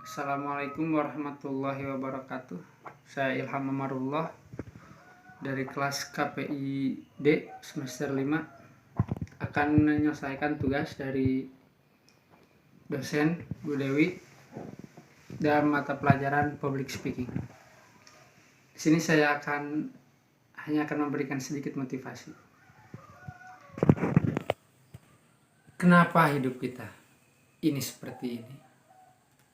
Assalamualaikum warahmatullahi wabarakatuh. Saya Ilham Amarullah dari kelas KPID semester 5 akan menyelesaikan tugas dari dosen Bu Dewi dalam mata pelajaran public speaking. Di sini saya hanya akan memberikan sedikit motivasi. Kenapa hidup kita ini seperti ini?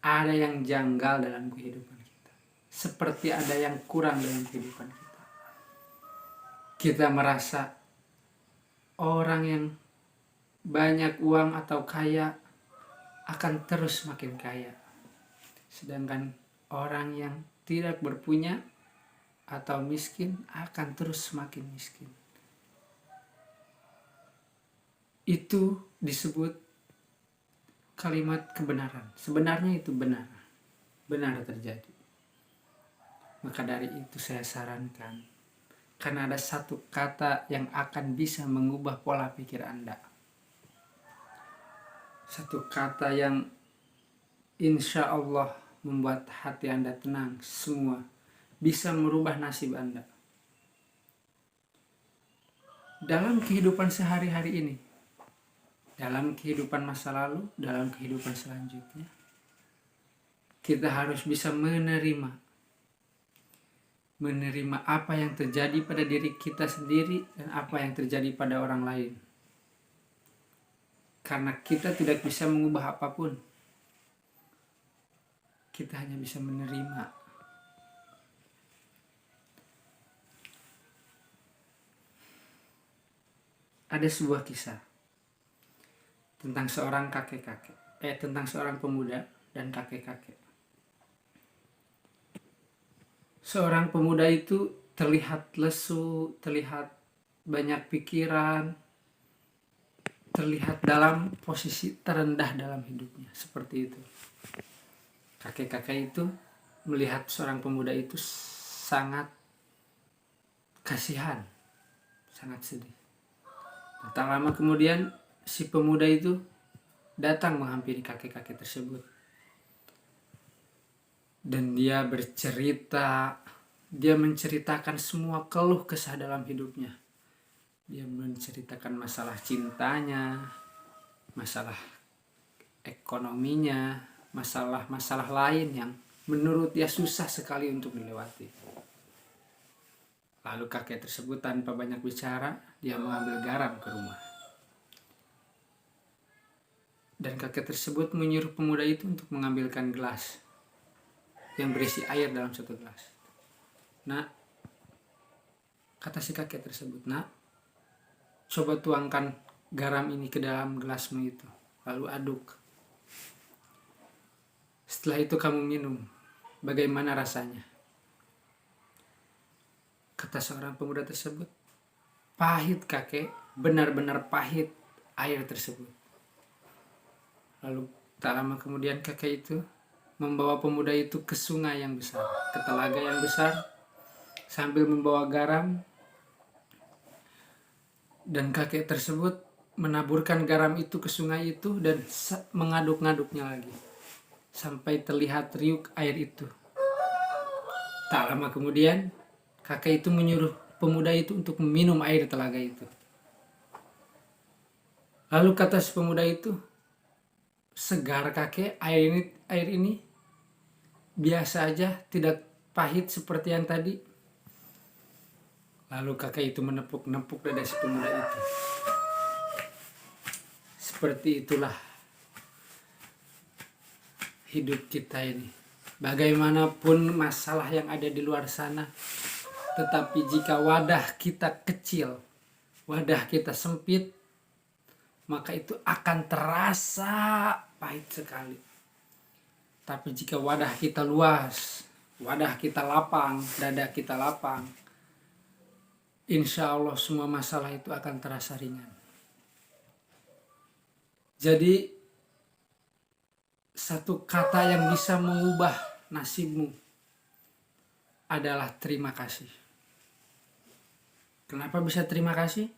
Ada yang janggal dalam kehidupan kita. Seperti ada yang kurang dalam kehidupan kita. Kita merasa orang yang banyak uang atau kaya akan terus makin kaya. Sedangkan orang yang tidak berpunya atau miskin akan terus semakin miskin. Itu disebut kalimat kebenaran. Sebenarnya itu benar terjadi. Maka dari itu saya sarankan, karena ada satu kata yang akan bisa mengubah pola pikir Anda. Satu kata yang insya Allah membuat hati Anda tenang, semua bisa merubah nasib Anda. Dalam kehidupan sehari-hari ini, dalam kehidupan masa lalu, dalam kehidupan selanjutnya, kita harus bisa menerima apa yang terjadi pada diri kita sendiri dan apa yang terjadi pada orang lain. Karena kita tidak bisa mengubah apapun, kita hanya bisa menerima. Ada sebuah kisah tentang seorang tentang seorang pemuda dan kakek-kakek. Seorang pemuda itu terlihat lesu, terlihat banyak pikiran, terlihat dalam posisi terendah dalam hidupnya, seperti itu. Kakek-kakek itu melihat seorang pemuda itu sangat kasihan, sangat sedih. Tak lama kemudian si pemuda itu datang menghampiri kakek-kakek tersebut. Dan dia menceritakan semua keluh kesah dalam hidupnya. Dia menceritakan masalah cintanya, masalah ekonominya, masalah-masalah lain yang menurut dia susah sekali untuk dilewati. Lalu kakek tersebut tanpa banyak bicara, dia mengambil garam ke rumah. Dan kakek tersebut menyuruh pemuda itu untuk mengambilkan gelas yang berisi air dalam satu gelas. Nak, kata si kakek tersebut, nak, coba tuangkan garam ini ke dalam gelasmu itu, lalu aduk. Setelah itu kamu minum, bagaimana rasanya? Kata seorang pemuda tersebut, pahit kakek, benar-benar pahit air tersebut. Lalu tak lama kemudian kakek itu membawa pemuda itu ke sungai yang besar, ke telaga yang besar, sambil membawa garam. Dan kakek tersebut menaburkan garam itu ke sungai itu dan mengaduk-ngaduknya lagi, sampai terlihat riuk air itu. Tak lama kemudian kakek itu menyuruh pemuda itu untuk meminum air telaga itu. Lalu kata si pemuda itu, segar kakek, air ini biasa aja, tidak pahit seperti yang tadi. Lalu kakek itu menepuk-nepuk dada si pemuda itu. Seperti itulah hidup kita ini. Bagaimanapun masalah yang ada di luar sana, tetapi jika wadah kita kecil, wadah kita sempit, maka itu akan terasa pahit sekali. Tapi jika wadah kita luas, wadah kita lapang, dada kita lapang, insya Allah semua masalah itu akan terasa ringan. Jadi satu kata yang bisa mengubah nasibmu adalah terima kasih. Kenapa bisa terima kasih?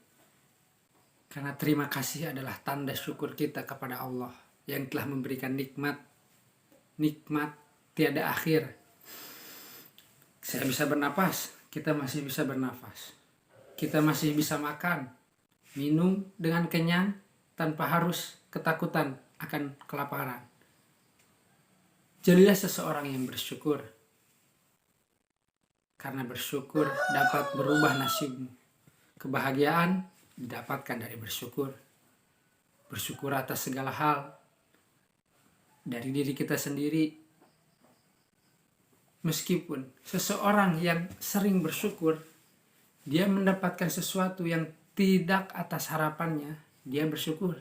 Karena terima kasih adalah tanda syukur kita kepada Allah yang telah memberikan nikmat tiada akhir. Saya bisa bernapas, kita masih bisa bernafas. Kita masih bisa makan, minum dengan kenyang tanpa harus ketakutan akan kelaparan. Jadilah seseorang yang bersyukur. Karena bersyukur dapat berubah nasibmu. Kebahagiaan didapatkan dari bersyukur. Bersyukur atas segala hal. Dari diri kita sendiri. Meskipun seseorang yang sering bersyukur, dia mendapatkan sesuatu yang tidak atas harapannya, dia bersyukur.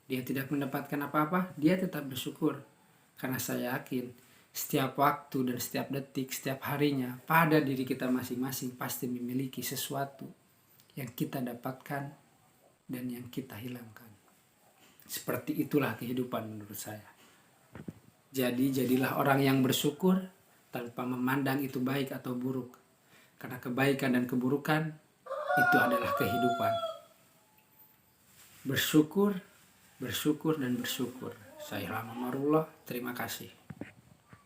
Dia tidak mendapatkan apa-apa, dia tetap bersyukur. Karena saya yakin setiap waktu dan setiap detik, setiap harinya pada diri kita masing-masing pasti memiliki sesuatu yang kita dapatkan dan yang kita hilangkan. Seperti itulah kehidupan menurut saya. Jadi jadilah orang yang bersyukur tanpa memandang itu baik atau buruk. Karena kebaikan dan keburukan itu adalah kehidupan. Bersyukur, bersyukur dan bersyukur. Saya Ilham Amarullah, terima kasih.